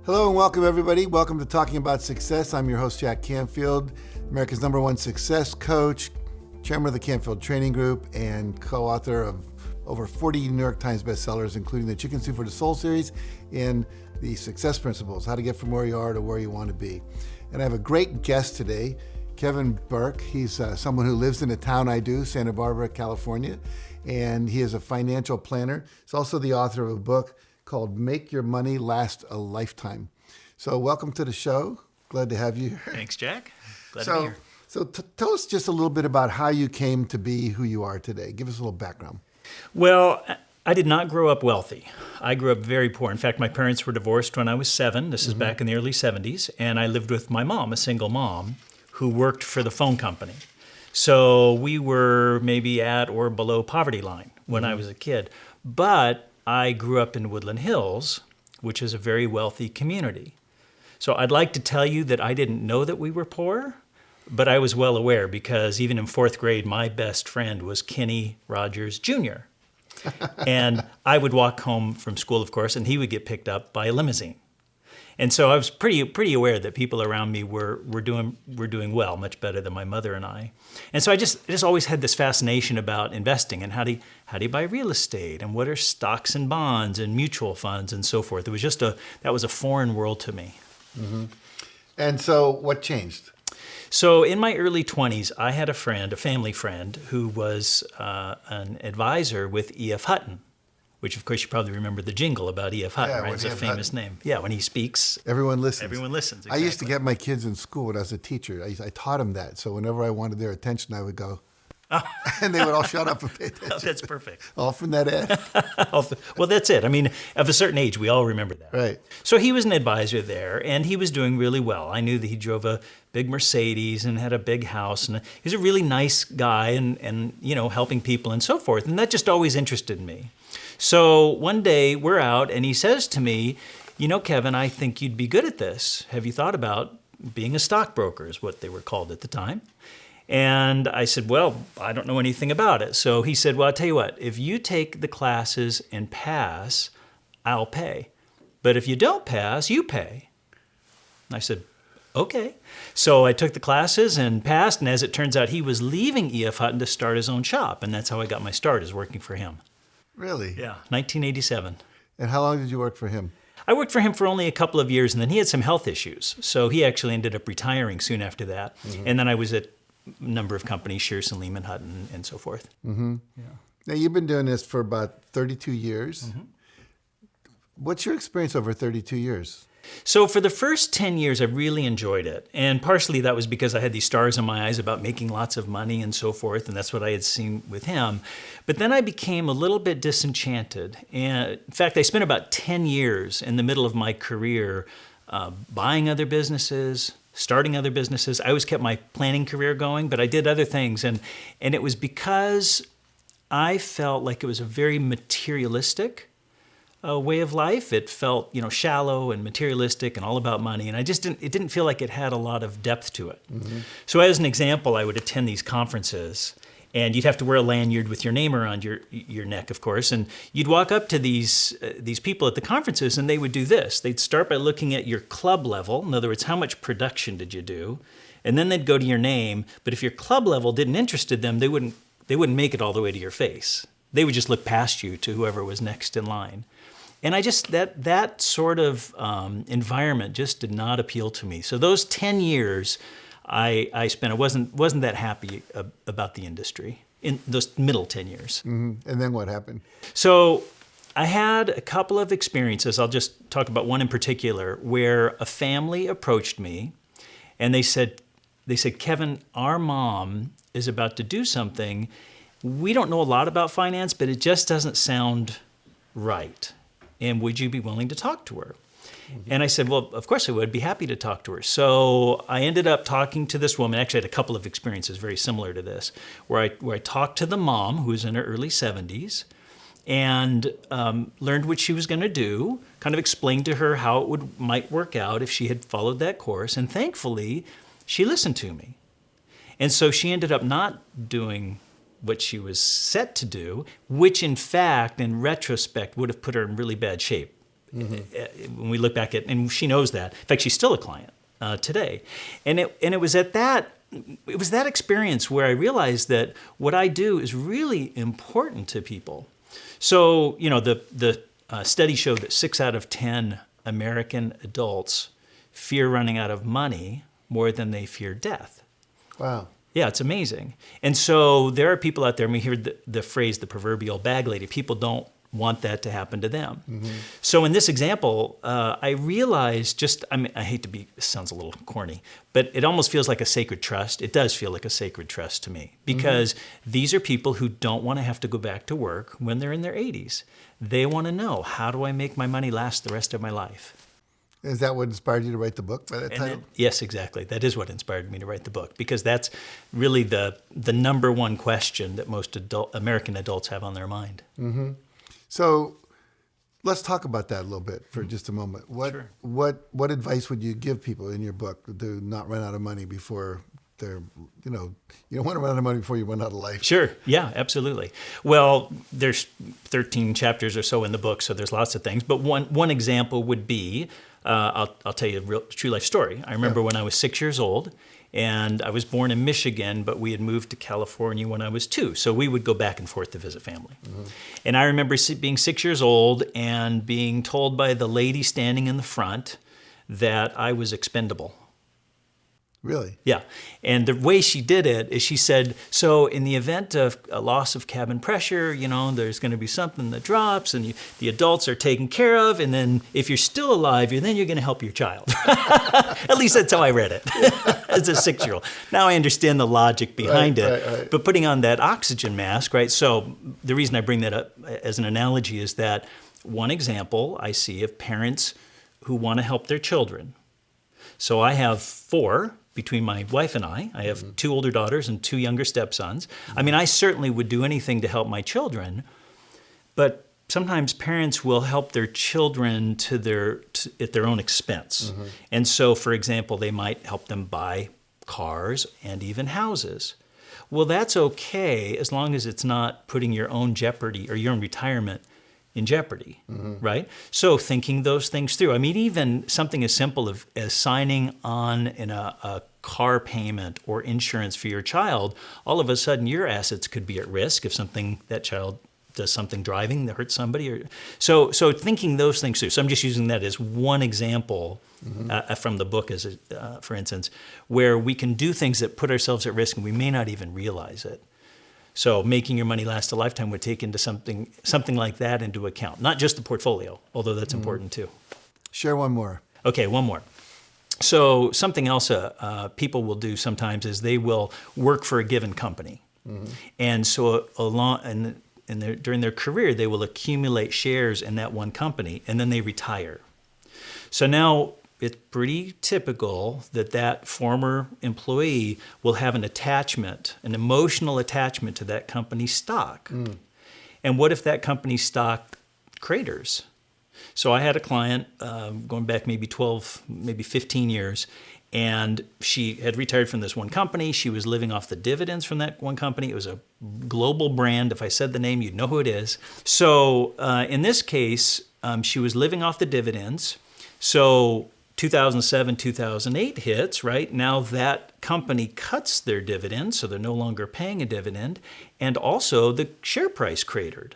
Hello and welcome everybody. Welcome to Talking About Success. I'm your host, Jack Canfield, America's #1 success coach, chairman of the Canfield Training Group, and co-author of over 40 New York Times bestsellers, including the Chicken Soup for the Soul series and the Success Principles, how to get from where you are to where you want to be. And I have a great guest today, Kevin Bourke. He's someone who lives in the town I do, Santa Barbara, California, and he is a financial planner. He's also the author of a book called Make Your Money Last a Lifetime. So welcome to the show. Glad to have you here. Thanks, Jack. Glad to be here. So tell us just a little bit about how you came to be who you are today. Give us a little background. Well, I did not grow up wealthy. I grew up very poor. In fact, my parents were divorced when I was 7. This is back in the early 70s. And I lived with my mom, a single mom, who worked for the phone company. So we were maybe at or below poverty line when I was a kid. But I grew up in Woodland Hills, which is a very wealthy community. So I'd like to tell you that I didn't know that we were poor, but I was well aware because even in 4th grade, my best friend was Kenny Rogers Jr. And I would walk home from school, of course, and he would get picked up by a limousine. And so I was pretty aware that people around me were doing well, much better than my mother and I. And so I just always had this fascination about investing and how do you buy real estate and what are stocks and bonds and mutual funds and so forth. It was that was a foreign world to me. Mm-hmm. And so what changed? So in my early 20s, I had a family friend, who was an advisor with E.F. Hutton, which, of course, you probably remember the jingle about E.F. Hutton, right? It's a famous name. Yeah, when he speaks, everyone listens. Everyone listens, I exactly. used to get my kids in school when I was a teacher. I taught them that. So whenever I wanted their attention, I would go, and they would all shut up and pay attention. Oh, that's perfect. All from that ad. Well, that's it. I mean, of a certain age, we all remember that. Right. So he was an advisor there, and he was doing really well. I knew that he drove a big Mercedes and had a big house, and he was a really nice guy and helping people and so forth, and that just always interested me. So one day we're out, and he says to me, Kevin, I think you'd be good at this. Have you thought about being a stockbroker, is what they were called at the time? And I said, well, I don't know anything about it. So he said, well, I'll tell you what, if you take the classes and pass, I'll pay. But if you don't pass, you pay. I said, okay. So I took the classes and passed, and as it turns out, he was leaving E.F. Hutton to start his own shop, and that's how I got my start, is working for him. Really? Yeah, 1987. And how long did you work for him? I worked for him for only a couple of years, and then he had some health issues. So he actually ended up retiring soon after that. Mm-hmm. And then I was at a number of companies, Shearson, Lehman, Hutton, and so forth. Mm-hmm. Yeah. Now, you've been doing this for about 32 years. Mm-hmm. What's your experience over 32 years? So for the first 10 years, I really enjoyed it. And partially that was because I had these stars in my eyes about making lots of money and so forth, and that's what I had seen with him. But then I became a little bit disenchanted. And in fact, I spent about 10 years in the middle of my career buying other businesses, starting other businesses. I always kept my planning career going, but I did other things. And it was because I felt like it was a very materialistic way of life. It felt, shallow and materialistic and all about money. And it didn't feel like it had a lot of depth to it. Mm-hmm. So as an example, I would attend these conferences, and you'd have to wear a lanyard with your name around your neck, of course. And you'd walk up to these people at the conferences, and they would do this. They'd start by looking at your club level. In other words, how much production did you do? And then they'd go to your name. But if your club level didn't interest them, they wouldn't make it all the way to your face. They would just look past you to whoever was next in line. And I just, that sort of environment just did not appeal to me. So those 10 years I spent, I wasn't that happy about the industry in those middle 10 years. Mm-hmm. And then what happened? So I had a couple of experiences. I'll just talk about one in particular, where a family approached me and they said, Kevin, our mom is about to do something. We don't know a lot about finance, but it just doesn't sound right. And would you be willing to talk to her? Mm-hmm. And I said, well, of course I would be happy to talk to her. So I ended up talking to this woman. Actually, I had a couple of experiences very similar to this, where I talked to the mom, who was in her early 70s, and learned what she was going to do, kind of explained to her how it might work out if she had followed that course. And thankfully, she listened to me. And so she ended up not doing what she was set to do, which in fact, in retrospect, would have put her in really bad shape when we look back at, and she knows that. In fact, she's still a client today. And it was at that, it was that experience where I realized that what I do is really important to people. So, the study showed that 6 out of 10 American adults fear running out of money more than they fear death. Wow. Yeah, it's amazing. And so there are people out there, and we hear the phrase, the proverbial bag lady. People don't want that to happen to them. Mm-hmm. So in this example, I realized I hate to be, this sounds a little corny, but it almost feels like a sacred trust. It does feel like a sacred trust to me, because these are people who don't want to have to go back to work when they're in their 80s. They want to know, how do I make my money last the rest of my life? Is that what inspired you to write the book by that title? Yes, exactly. That is what inspired me to write the book, because that's really the number one question that most American adults have on their mind. Mm-hmm. So let's talk about that a little bit for just a moment. Sure. What advice would you give people in your book to not run out of money before they're, you don't want to run out of money before you run out of life? Sure. Yeah, absolutely. Well, there's 13 chapters or so in the book, so there's lots of things. But one example would be, I'll tell you a real true life story. I remember when I was 6 years old, and I was born in Michigan, but we had moved to California when I was 2. So we would go back and forth to visit family. Mm-hmm. And I remember being 6 years old and being told by the lady standing in the front that I was expendable. Really? Yeah. And the way she did it is she said, so in the event of a loss of cabin pressure, there's going to be something that drops, and the adults are taken care of. And then if you're still alive, you're going to help your child. At least that's how I read it as a 6-year-old. Now I understand the logic behind it. Right. But putting on that oxygen mask, right? So the reason I bring that up as an analogy is that one example I see of parents who want to help their children. So I have 4 between my wife and I. I have 2 older daughters and 2 younger stepsons. I mean, I certainly would do anything to help my children, but sometimes parents will help their children at their own expense. Mm-hmm. And so, for example, they might help them buy cars and even houses. Well, that's okay as long as it's not putting your own jeopardy or your own retirement in jeopardy, right? So thinking those things through. I mean, even something as simple as signing on in a car payment or insurance for your child, all of a sudden your assets could be at risk if that child does something driving that hurts somebody. So thinking those things through. So I'm just using that as one example from the book, for instance, where we can do things that put ourselves at risk and we may not even realize it. So making your money last a lifetime would take into something like that into account. Not just the portfolio, although that's important too. Share one more. Okay, one more. So something else people will do sometimes is they will work for a given company. Mm-hmm. And so during their career, they will accumulate shares in that one company, and then they retire. So now it's pretty typical that former employee will have an emotional attachment to that company's stock. Mm. And what if that company's stock craters? So I had a client going back maybe 12, maybe 15 years, and she had retired from this one company. She was living off the dividends from that one company. It was a global brand. If I said the name, you'd know who it is. So in this case, she was living off the dividends. So 2007, 2008 hits, right? Now that company cuts their dividends, so they're no longer paying a dividend, and also the share price cratered.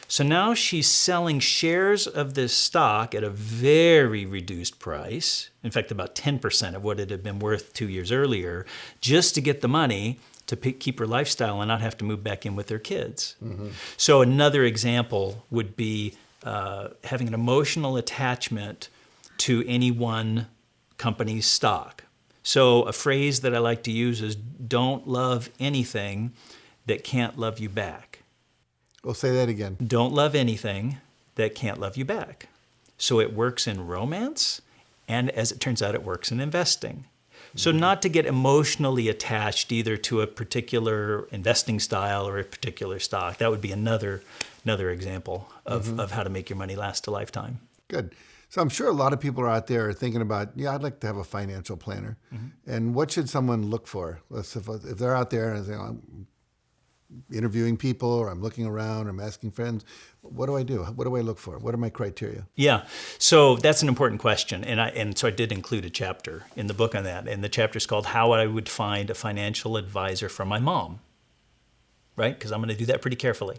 So now she's selling shares of this stock at a very reduced price, in fact, about 10% of what it had been worth 2 years earlier, just to get the money to keep her lifestyle and not have to move back in with their kids. Mm-hmm. So another example would be having an emotional attachment to any one company's stock. So a phrase that I like to use is, don't love anything that can't love you back. Well, say that again. Don't love anything that can't love you back. So it works in romance, and as it turns out, it works in investing. So not to get emotionally attached either to a particular investing style or a particular stock. That would be another example of how to make your money last a lifetime. Good. So I'm sure a lot of people are out there thinking about, I'd like to have a financial planner. Mm-hmm. And what should someone look for? If they're out there and say, interviewing people, or I'm looking around, or I'm asking friends. What do I do? What do I look for? What are my criteria? Yeah, so that's an important question, and so I did include a chapter in the book on that, and the chapter is called "How I Would Find a Financial Advisor for My Mom." Right, because I'm going to do that pretty carefully.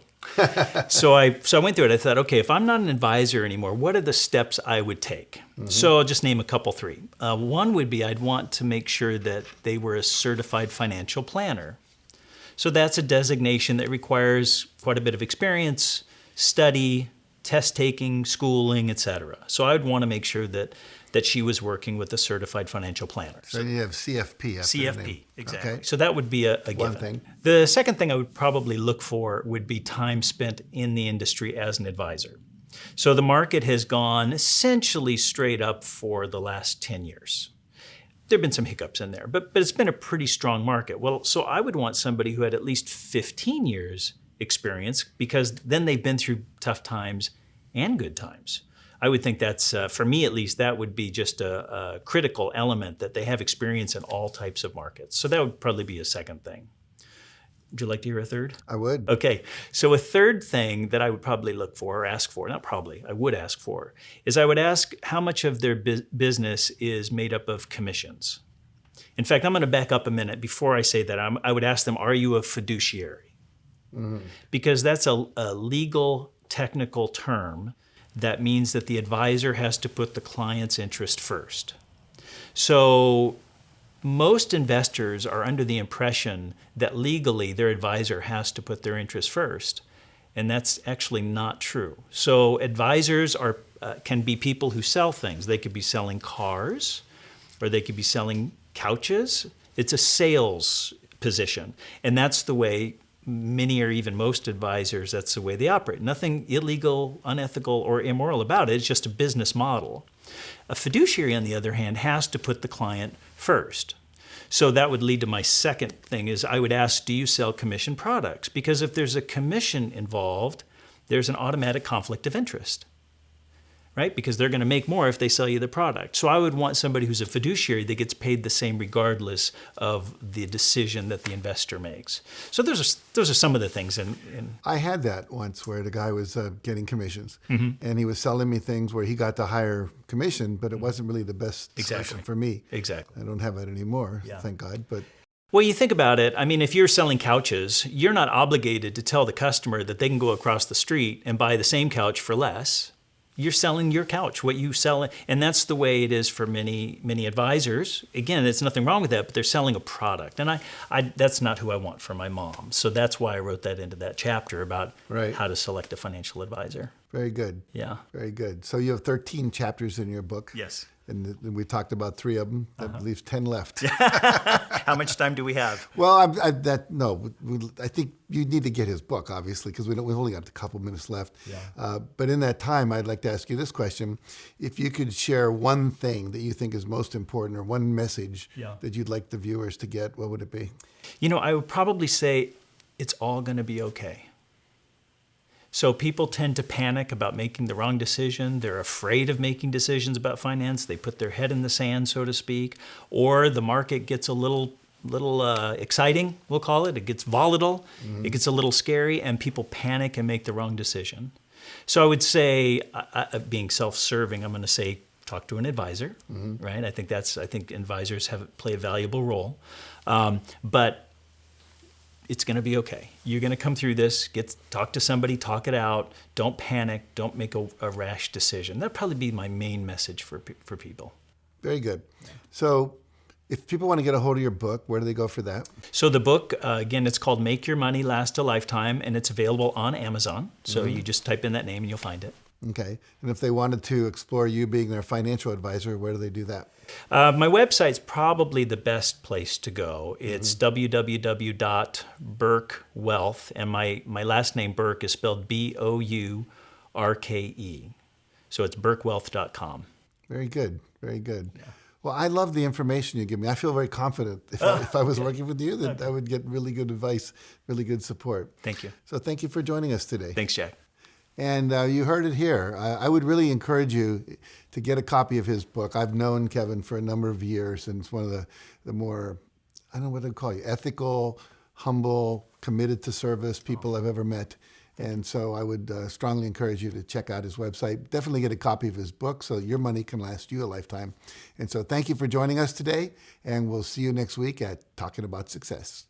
So I went through it. I thought, okay, if I'm not an advisor anymore, what are the steps I would take? So I'll just name a couple, three. One would be I'd want to make sure that they were a certified financial planner. So that's a designation that requires quite a bit of experience, study, test taking, schooling, etc. So I would want to make sure that she was working with a certified financial planner. So you have CFP after the name. CFP, exactly. Okay. So that would be a given. One thing. The second thing I would probably look for would be time spent in the industry as an advisor. So the market has gone essentially straight up for the last 10 years. There have been some hiccups in there, but it's been a pretty strong market. Well, so I would want somebody who had at least 15 years experience, because then they've been through tough times and good times. I would think that's, for me at least, that would be just a critical element, that they have experience in all types of markets. So that would probably be a second thing. Would you like to hear a third? I would. Okay, so a third thing that I would probably look for, or ask for, not probably, I would ask for, is I would ask how much of their business is made up of commissions. In fact, I'm going to back up a minute. Before I say that, I would ask them, are you a fiduciary? Because that's a legal, technical term that means that the advisor has to put the client's interest first. So most investors are under the impression that legally their advisor has to put their interest first, and that's actually not true. So advisors can be people who sell things. They could be selling cars, or they could be selling couches. It's a sales position, and that's the way many or even most advisors, that's the way they operate. Nothing illegal, unethical, or immoral about it. It's just a business model. A fiduciary, on the other hand, has to put the client first. So that would lead to my second thing, is I would ask, do you sell commission products? Because if there's a commission involved, there's an automatic conflict of interest, right? Because they're going to make more if they sell you the product. So I would want somebody who's a fiduciary that gets paid the same regardless of the decision that the investor makes. So those are some of the things. I had that once where the guy was getting commissions, and he was selling me things where he got the higher commission, but it wasn't really the best solution for me. Exactly. I don't have that anymore, thank God. But well, you think about it. I mean, if you're selling couches, you're not obligated to tell the customer that they can go across the street and buy the same couch for less. You're selling your couch, what you sell, and that's the way it is for many advisors. Again, there's nothing wrong with that, but they're selling a product, and I that's not who I want for my mom. So that's why I wrote that into that chapter about how to select a financial advisor. Very good. Yeah. Very good. So you have 13 chapters in your book. Yes. And we talked about 3 of them. That leaves 10 left. How much time do we have? Well, I think you need to get his book, obviously, because we've only got a couple minutes left. Yeah. But in that time, I'd like to ask you this question. If you could share one thing that you think is most important, or one message that you'd like the viewers to get, what would it be? You know, I would probably say it's all going to be okay. So people tend to panic about making the wrong decision. They're afraid of making decisions about finance. They put their head in the sand, so to speak, or the market gets a little exciting, we'll call it. It gets volatile, it gets a little scary, and people panic and make the wrong decision. So I would say, being self-serving, I'm going to say, talk to an advisor, right? I think advisors play a valuable role, but it's going to be okay. You're going to come through this, talk to somebody, talk it out. Don't panic. Don't make a rash decision. That'd probably be my main message for people. Very good. So if people want to get a hold of your book, where do they go for that? So the book, again, it's called Make Your Money Last a Lifetime, and it's available on Amazon. So you just type in that name and you'll find it. Okay. And if they wanted to explore you being their financial advisor, where do they do that? My website's probably the best place to go. It's www.bourkewealth, and my last name, Bourke, is spelled Bourke. So it's bourkewealth.com. Very good. Very good. Yeah. Well, I love the information you give me. I feel very confident if I was working with you that I would get really good advice, really good support. Thank you. So thank you for joining us today. Thanks, Jack. And you heard it here. I would really encourage you to get a copy of his book. I've known Kevin for a number of years, and it's one of the more, I don't know what to call you, ethical, humble, committed to service people I've ever met. And so I would strongly encourage you to check out his website. Definitely get a copy of his book so your money can last you a lifetime. And so thank you for joining us today, and we'll see you next week at Talking About Success.